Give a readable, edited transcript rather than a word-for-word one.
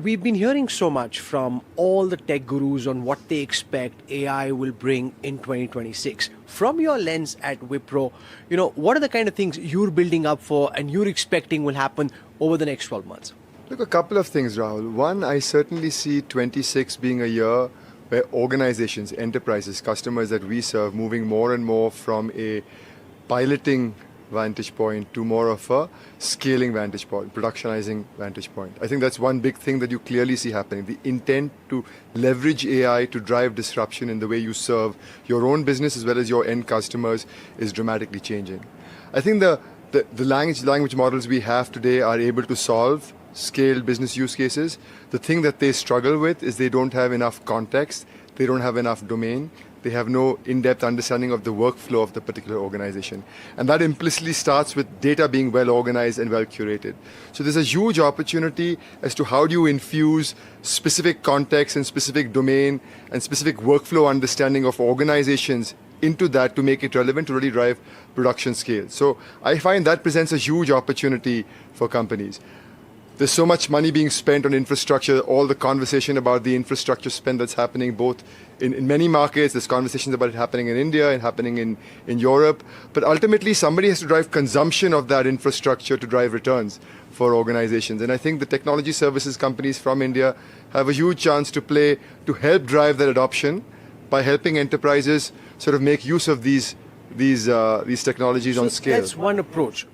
we've been hearing so much from all the tech gurus on what they expect AI will bring in 2026. From your lens at Wipro, what are the kind of things you're building up for and you're expecting will happen over the next 12 months? Look, a couple of things, Rahul. One, I certainly see 26 being a year where organizations, enterprises, customers that we serve moving more and more from a piloting vantage point to more of a scaling vantage point, productionizing vantage point. I think that's one big thing that you clearly see happening. The intent to leverage AI to drive disruption in the way you serve your own business as well as your end customers is dramatically changing. I think the language models we have today are able to solve scaled business use cases. The thing that they struggle with is they don't have enough context, they don't have enough domain, they have no in-depth understanding of the workflow of the particular organization. And that implicitly starts with data being well organized and well curated. So there's a huge opportunity as to how do you infuse specific context and specific domain and specific workflow understanding of organizations into that to make it relevant to really drive production scale. So I find that presents a huge opportunity for companies. There's so much money being spent on infrastructure, all the conversation about the infrastructure spend that's happening both in many markets. There's conversations about it happening in India and happening in Europe. But ultimately, somebody has to drive consumption of that infrastructure to drive returns for organizations. And I think the technology services companies from India have a huge chance to play to help drive that adoption by helping enterprises sort of make use of these technologies on scale. That's one approach.